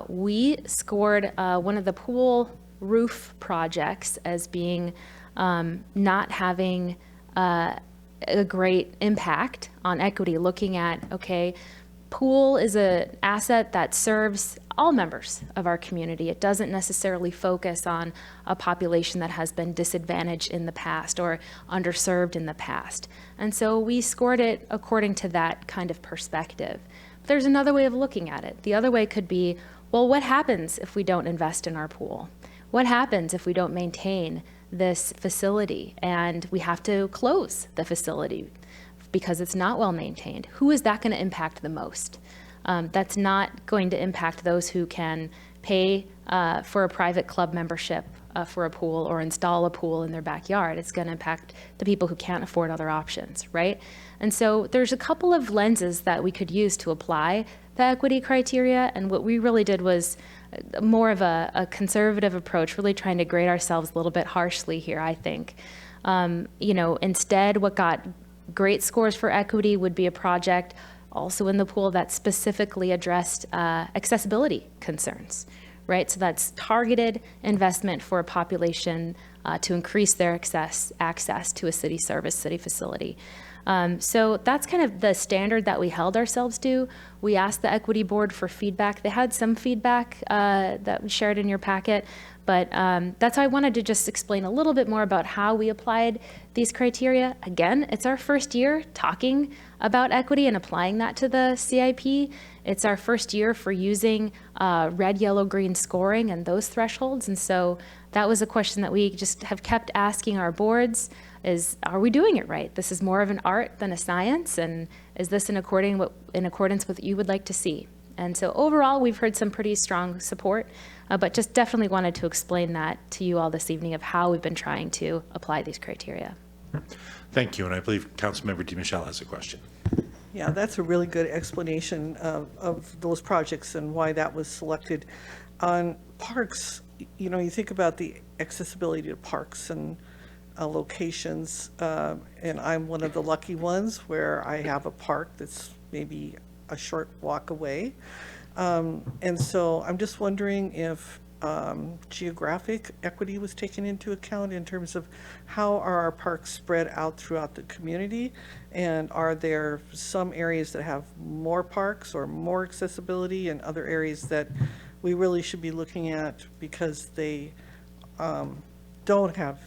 we scored one of the pool roof projects as being not having a great impact on equity, looking at, okay, pool is an asset that serves all members of our community. It doesn't necessarily focus on a population that has been disadvantaged in the past or underserved in the past. And so we scored it according to that kind of perspective. There's another way of looking at it. The other way could be, well, what happens if we don't invest in our pool? What happens if we don't maintain this facility and we have to close the facility because it's not well maintained? Who is that going to impact the most? That's not going to impact those who can pay for a private club membership for a pool or install a pool in their backyard. It's going to impact the people who can't afford other options, right? And so there's a couple of lenses that we could use to apply the equity criteria, and what we really did was more of a conservative approach, really trying to grade ourselves a little bit harshly here, I think. Instead, what got great scores for equity would be a project also in the pool that specifically addressed accessibility concerns, right? So that's targeted investment for a population to increase their access to a city service, city facility. So that's kind of the standard that we held ourselves to. We asked the equity board for feedback. They had some feedback that we shared in your packet, but that's why I wanted to just explain a little bit more about how we applied these criteria. Again, it's our first year talking about equity and applying that to the CIP. It's our first year for using red, yellow, green scoring and those thresholds. And so that was a question that we just have kept asking our boards are we doing it right? This is more of an art than a science, and is this in accordance with what you would like to see? And so overall, we've heard some pretty strong support, but just definitely wanted to explain that to you all this evening of how we've been trying to apply these criteria. Thank you, and I believe Councilmember DiMichele has a question. Yeah, that's a really good explanation of those projects and why that was selected. On parks, you know, you think about the accessibility to parks and locations, and I'm one of the lucky ones where I have a park that's maybe a short walk away. And so I'm just wondering if geographic equity was taken into account in terms of how are our parks spread out throughout the community? And are there some areas that have more parks or more accessibility and other areas that we really should be looking at because they don't have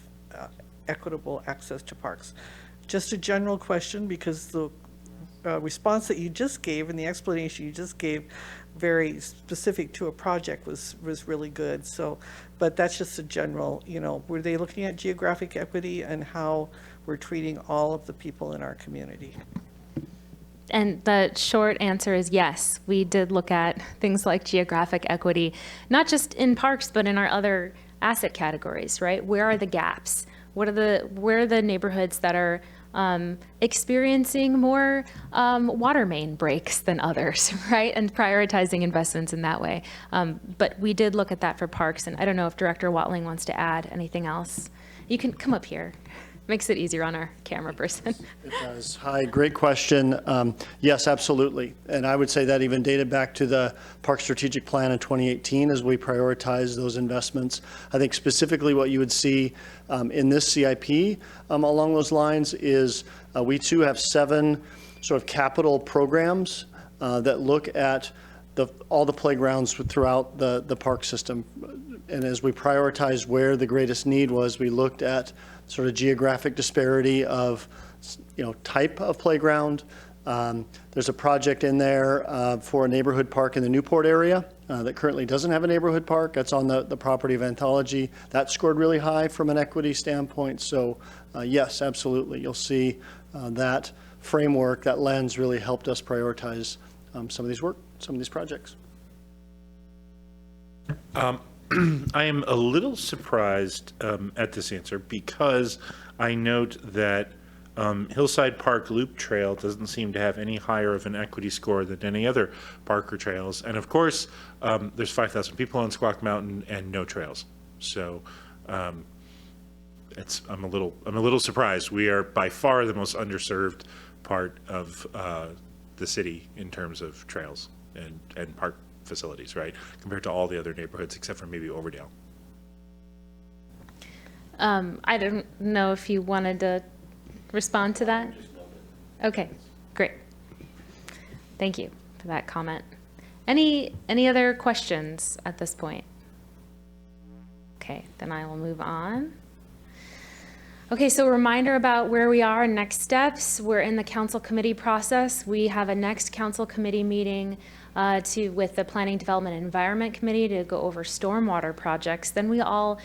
equitable access to parks? Just a general question, because the response that you just gave and the explanation you just gave, very specific to a project, was really good. So, but that's just a general, you know, were they looking at geographic equity and how we're treating all of the people in our community? And the short answer is yes. We did look at things like geographic equity, not just in parks, but in our other asset categories, right? Where are the gaps? Where are the neighborhoods that are experiencing more water main breaks than others, right? And prioritizing investments in that way. But we did look at that for parks, and I don't know if Director Watling wants to add anything else. You can come up here. Makes it easier on our camera person. It does. Hi, great question. Yes, absolutely. And I would say that even dated back to the Park Strategic Plan in 2018 as we prioritize those investments. I think specifically what you would see in this CIP along those lines is we too have 7 sort of capital programs that look at all the playgrounds throughout the park system. And as we prioritized where the greatest need was, we looked at sort of geographic disparity of, you know, type of playground. There's a project in there for a neighborhood park in the Newport area that currently doesn't have a neighborhood park. That's on the property of Anthology. That scored really high from an equity standpoint. So yes, absolutely. You'll see that framework, that lens really helped us prioritize some of these projects. I am a little surprised at this answer because I note that Hillside Park Loop Trail doesn't seem to have any higher of an equity score than any other park or trails. And of course, there's 5,000 people on Squaw Mountain and no trails. So I'm a little surprised. We are by far the most underserved part of the city in terms of trails and park facilities, right, compared to all the other neighborhoods except for maybe Overdale. I don't know if you wanted to respond to that. Okay, great. Thank you for that comment. Any other questions at this point? Okay, then I will move on. Okay, so a reminder about where we are and next steps. We're in the council committee process. We have a next council committee meeting with the Planning, Development, and Environment Committee to go over stormwater projects. Then we all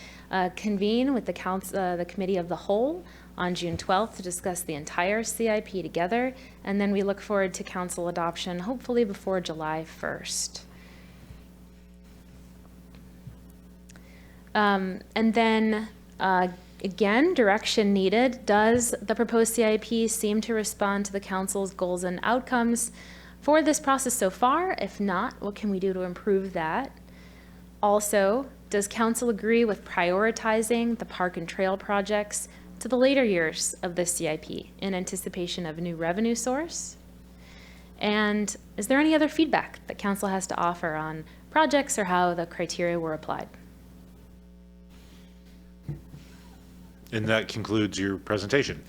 convene with the Committee of the Whole on June 12th to discuss the entire CIP together. And then we look forward to council adoption, hopefully before July 1st. And then again, direction needed. Does the proposed CIP seem to respond to the council's goals and outcomes for this process so far? If not, what can we do to improve that? Also, does council agree with prioritizing the park and trail projects to the later years of this CIP in anticipation of a new revenue source? And is there any other feedback that council has to offer on projects or how the criteria were applied? And that concludes your presentation.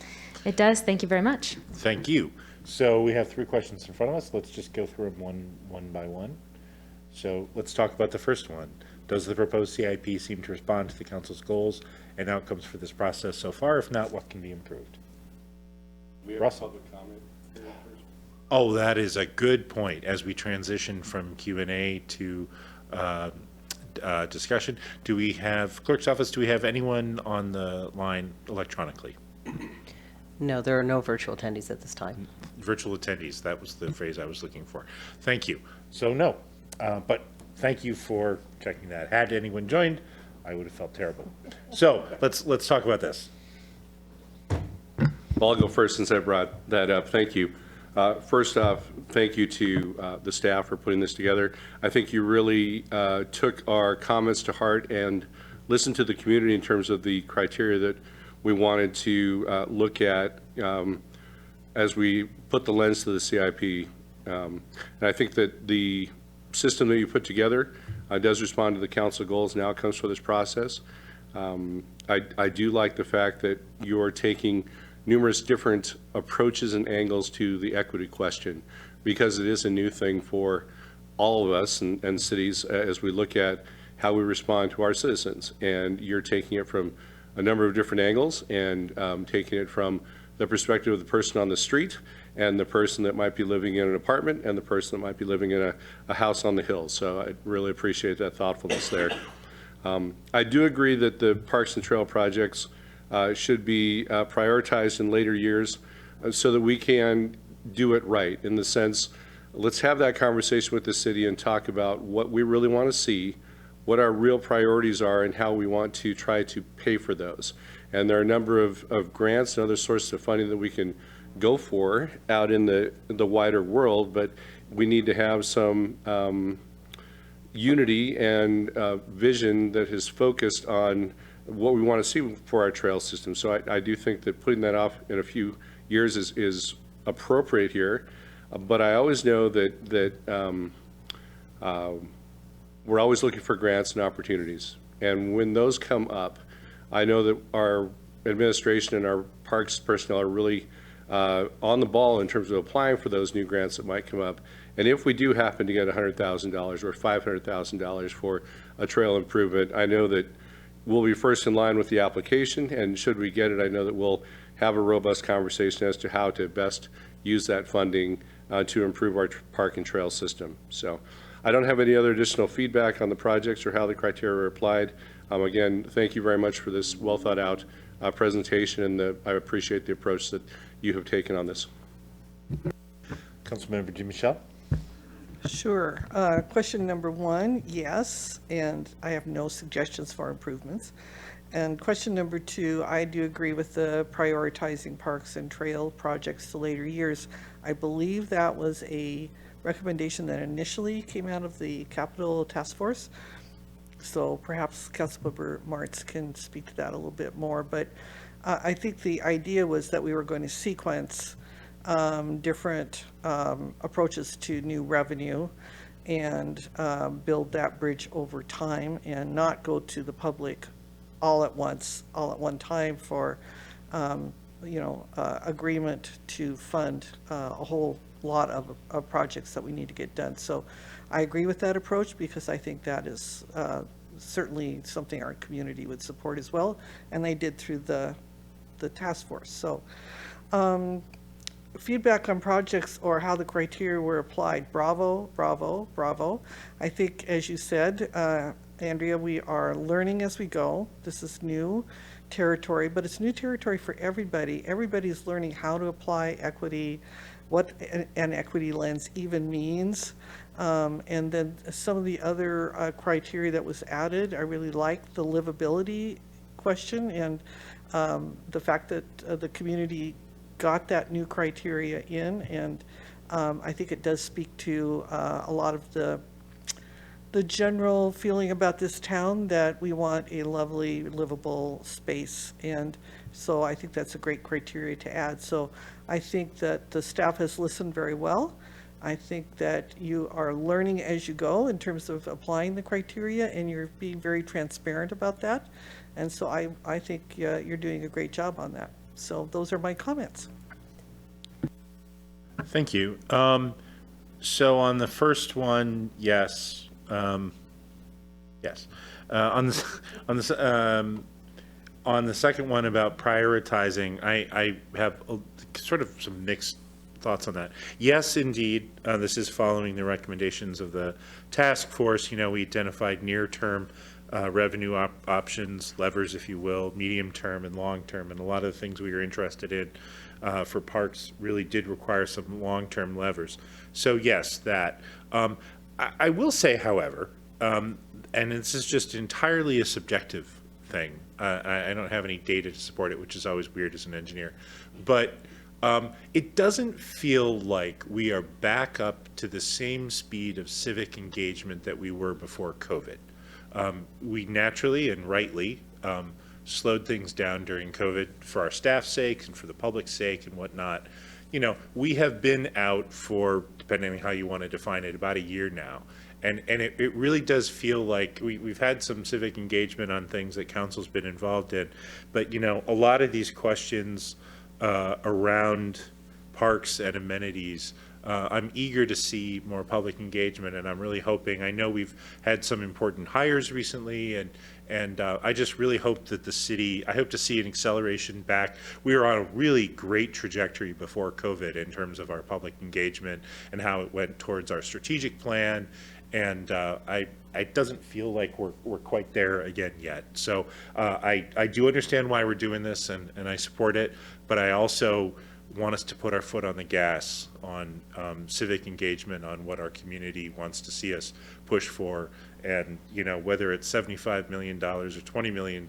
It does. Thank you very much. Thank you. So we have 3 questions in front of us. Let's just go through them one by one. So let's talk about the first one. Does the proposed CIP seem to respond to the council's goals and outcomes for this process so far? If not, what can be improved? We have Russell. public comment here first. Oh, that is a good point. As we transition from Q&A to discussion, do we have, clerk's office, do we have anyone on the line electronically? No, there are no virtual attendees at this time. Virtual attendees, that was the phrase I was looking for. Thank you. So no, but thank you for checking that. Had anyone joined, I would have felt terrible. So let's talk about this. Well, I'll go first since I brought that up. Thank you. First off, thank you to the staff for putting this together. I think you really took our comments to heart and listened to the community in terms of the criteria that we wanted to look at as we put the lens to the CIP. And I think that the system that you put together does respond to the council goals and outcomes for this process. I do like the fact that you're taking numerous different approaches and angles to the equity question, because it is a new thing for all of us and cities as we look at how we respond to our citizens. And you're taking it from a number of different angles and taking it from the perspective of the person on the street and the person that might be living in an apartment and the person that might be living in a house on the hill. So I really appreciate that thoughtfulness there. I do agree that the Parks and Trail projects should be prioritized in later years so that we can do it right, in the sense, let's have that conversation with the city and talk about what we really want to see, what our real priorities are, and how we want to try to pay for those. And there are a number of grants and other sources of funding that we can go for out in the wider world, but we need to have some unity and vision that is focused on what we want to see for our trail system. So I do think that putting that off in a few years is appropriate here, but I always know that we're always looking for grants and opportunities. And when those come up, I know that our administration and our parks personnel are really on the ball in terms of applying for those new grants that might come up. And if we do happen to get $100,000 or $500,000 for a trail improvement, I know that we'll be first in line with the application, and should we get it, I know that we'll have a robust conversation as to how to best use that funding to improve our park and trail system. So I don't have any other additional feedback on the projects or how the criteria are applied. Again, thank you very much for this well thought out presentation, and I appreciate the approach that you have taken on this. Councilmember DiMichele? Sure. Question number one, yes, and I have no suggestions for improvements. And question number two, I do agree with the prioritizing parks and trail projects to later years. I believe that was a recommendation that initially came out of the Capital Task Force. So perhaps Councilmember Martz can speak to that a little bit more. But I think the idea was that we were going to sequence different approaches to new revenue and build that bridge over time and not go to the public all at once, all at one time for, agreement to fund a whole lot of projects that we need to get done. So I agree with that approach, because I think that is certainly something our community would support as well, and they did through the task force. So feedback on projects or how the criteria were applied, bravo, bravo, bravo. I think, as you said, Andrea, we are learning as we go. This is new territory, but it's new territory for everybody. Everybody's learning how to apply equity, what an equity lens even means. And then some of the other criteria that was added, I really like the livability question, and the fact that the community got that new criteria in, and I think it does speak to a lot of the general feeling about this town, that we want a lovely, livable space. And so I think that's a great criteria to add. So I think that the staff has listened very well. I think that you are learning as you go in terms of applying the criteria, and you're being very transparent about that. And so I think you're doing a great job on that. So those are my comments. Thank you. So on the first one, yes. Yes. On the second one about prioritizing, I have sort of some mixed thoughts on that. Yes, indeed, this is following the recommendations of the task force. We identified near-term revenue options, levers, if you will, medium term and long term, and a lot of the things we were interested in for parks really did require some long-term levers. So yes, that. I will say, however, and this is just entirely a subjective thing. I don't have any data to support it, which is always weird as an engineer, but it doesn't feel like we are back up to the same speed of civic engagement that we were before COVID. We naturally and rightly slowed things down during COVID for our staff's sake and for the public's sake and whatnot. You know, we have been out for, depending on how you want to define it, about a year now. And it really does feel like we've had some civic engagement on things that council's been involved in. But, you know, a lot of these questions around parks and amenities, I'm eager to see more public engagement, and I'm really hoping, I know we've had some important hires recently, and I just really hope that the city, I hope to see an acceleration back. We were on a really great trajectory before COVID in terms of our public engagement and how it went towards our strategic plan, and it doesn't feel like we're quite there again yet. So I do understand why we're doing this, and I support it, but I also want us to put our foot on the gas on civic engagement, on what our community wants to see us push for, and, you know, whether it's $75 million or $20 million,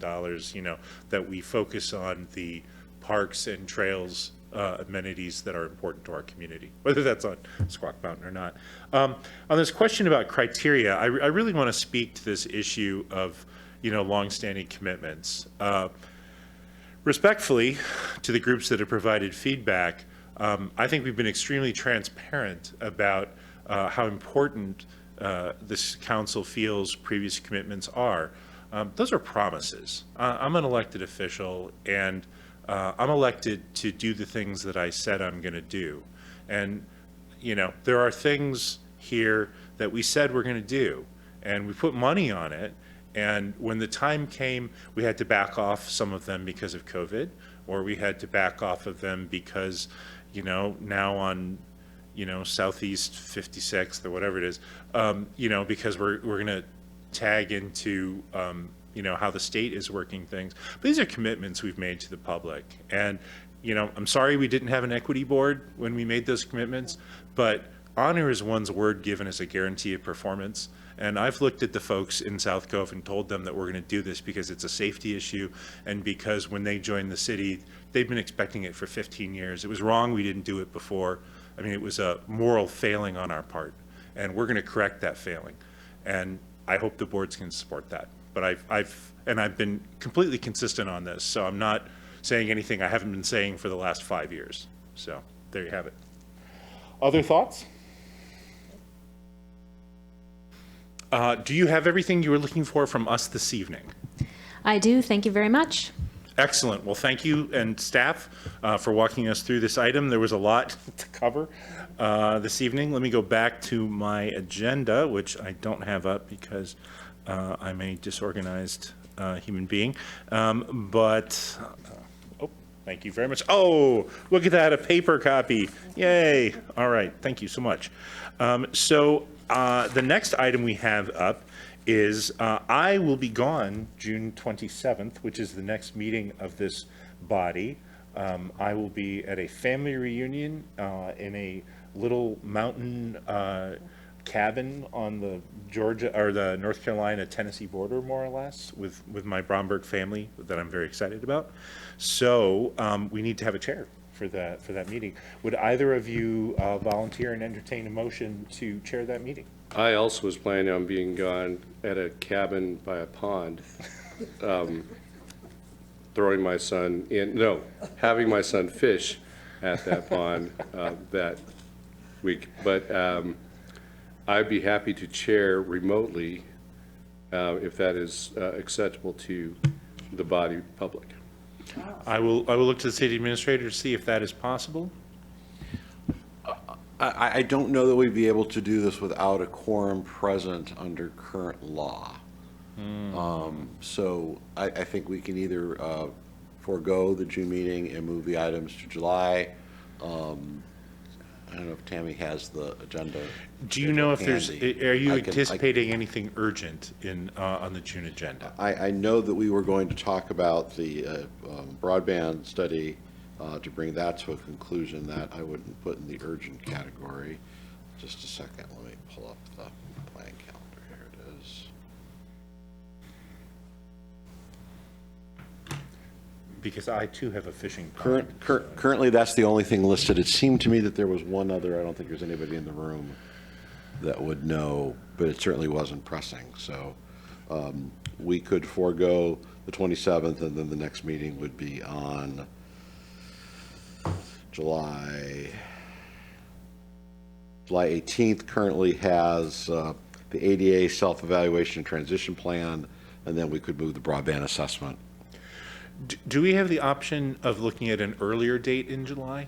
you know, that we focus on the parks and trails amenities that are important to our community, whether that's on Squawk Mountain or not. On this question about criteria, I really want to speak to this issue of, you know, longstanding commitments. Respectfully to the groups that have provided feedback, I think we've been extremely transparent about how important this council feels previous commitments are. Those are promises. I'm an elected official, and I'm elected to do the things that I said I'm going to do. And, you know, there are things here that we said we're going to do, and we put money on it. And when the time came, we had to back off some of them because of COVID, or we had to back off of them because, you know, now on, you know, Southeast 56th or whatever it is, you know, because we're going to tag into, you know, how the state is working things. But these are commitments we've made to the public. And, you know, I'm sorry we didn't have an equity board when we made those commitments, but honor is one's word given as a guarantee of performance. And I've looked at the folks in South Cove and told them that we're going to do this because it's a safety issue, and because when they joined the city, they've been expecting it for 15 years. It was wrong we didn't do it before. I mean, it was a moral failing on our part, and we're going to correct that failing. And I hope the boards can support that. But I've been completely consistent on this, so I'm not saying anything I haven't been saying for the last 5 years. So there you have it. Other thoughts? Do you have everything you were looking for from us this evening? I do. Thank you very much. Excellent. Well, thank you and staff for walking us through this item. There was a lot to cover this evening. Let me go back to my agenda, which I don't have up because I'm a disorganized human being. Oh, thank you very much. Oh, look at that, a paper copy. Yay. All right. Thank you so much. The next item we have up is I will be gone June 27th, which is the next meeting of this body. I will be at a family reunion in a little mountain cabin on the Georgia or the North Carolina-Tennessee border, more or less, with my Bromberg family that I'm very excited about. So we need to have a chair for that meeting. Would either of you volunteer and entertain a motion to chair that meeting? I also was planning on being gone at a cabin by a pond, throwing my son in, no, having my son fish at that pond that week. But I'd be happy to chair remotely if that is acceptable to the body public. I will look to the city administrator to see if that is possible. I don't know that we'd be able to do this without a quorum present under current law. So I think we can either forego the June meeting and move the items to July. I don't know if Tammy has the agenda. Do you know if there's, handy. are you I can- anticipating anything urgent on the June agenda? I know that we were going to talk about the broadband study to bring that to a conclusion. That I wouldn't put in the urgent category. Just a second, let me pull up the plan calendar. Here it is. Because I too have a fishing pond. Currently, that's the only thing listed. It seemed to me that there was one other. I don't think there's anybody in the room that would know, but it certainly wasn't pressing. So we could forego the 27th, and then the next meeting would be on July 18th. Currently has the ADA self-evaluation and transition plan, and then we could move the broadband assessment. Do we have the option of looking at an earlier date in July?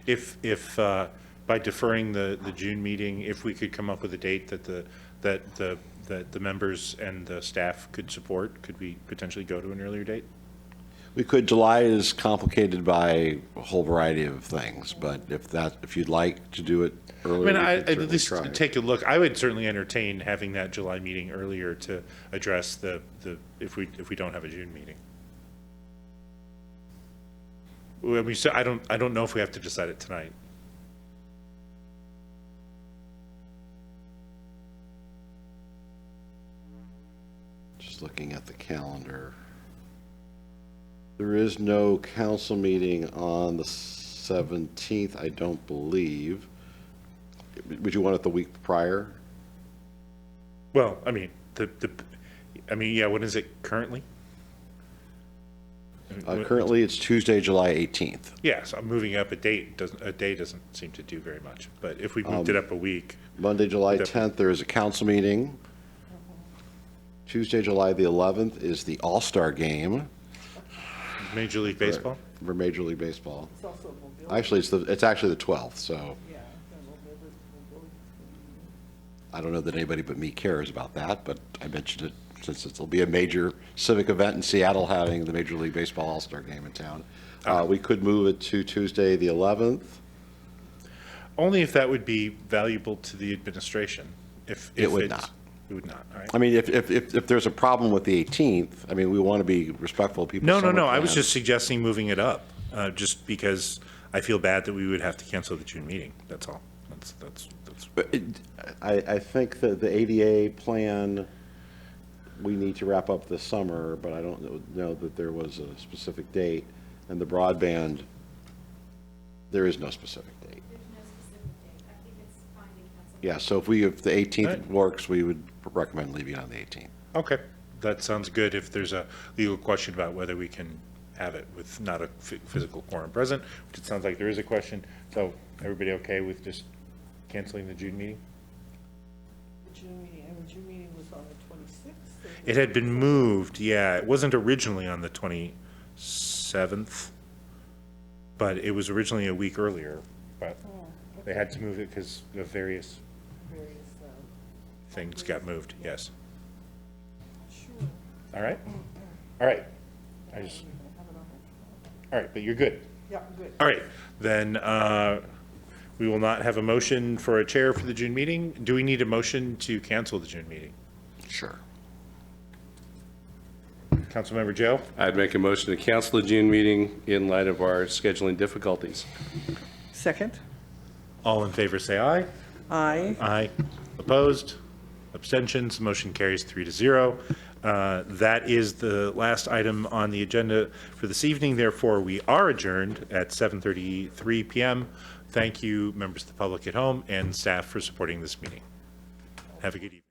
If by deferring the June meeting, if we could come up with a date that the members and the staff could support, could we potentially go to an earlier date? We could. July is complicated by a whole variety of things, but if you'd like to do it I earlier, mean, we I'd could at least certainly try. take a look. I would certainly entertain having that July meeting earlier to address if we don't have a June meeting. I don't know if we have to decide it tonight. Just looking at the calendar. There is no council meeting on the 17th, I don't believe. Would you want it the week prior? Well, I mean, yeah, what is it currently? Currently, it's Tuesday, July 18th. Yes, I'm moving up a day doesn't seem to do very much, but if we moved it up a week, Monday, July Yep. 10th, there is a council meeting. Tuesday, July the 11th is the All-Star Game Major League Baseball? for Major League Baseball. Actually, it's actually the 12th, so I don't know that anybody but me cares about that, but I mentioned it since it'll be a major civic event in Seattle, having the Major League Baseball All-Star Game in town. We could move it to Tuesday, the 11th. Only if that would be valuable to the administration. If It would it's- not. It would not, all right. I mean, if there's a problem with the 18th, I mean, we want to be respectful of people's No, summer I was plans. just suggesting moving it up, just because I feel bad that we would have to cancel the June meeting, that's all. That's. But I think that the ADA plan, we need to wrap up this summer, but I don't know that there was a specific date. And the broadband, there is no specific date. There's no specific date. I think it's fine to cancel. Yeah, so if the 18th Right. works, we would recommend leaving on the 18th. Okay, that sounds good. If there's a legal question about whether we can have it with not a physical quorum present, which it sounds like there is a question. So everybody okay with just canceling the June meeting? The June meeting was on the 26th. It had been moved, yeah. It wasn't originally on the 27th, but it was originally a week earlier. But they had to move it because of various things got moved, yes. Sure. All right? All right. All right, but you're good. Yeah, good. All right, then we will not have a motion for a chair for the June meeting. Do we need a motion to cancel the June meeting? Sure. Councilmember Joe? I'd make a motion to cancel the June meeting in light of our scheduling difficulties. Second? All in favor, say aye. Aye. Aye. Opposed? Abstentions? Motion carries 3-0. That is the last item on the agenda for this evening. Therefore, we are adjourned at 7:33 p.m. Thank you, members of the public at home and staff, for supporting this meeting. Have a good evening.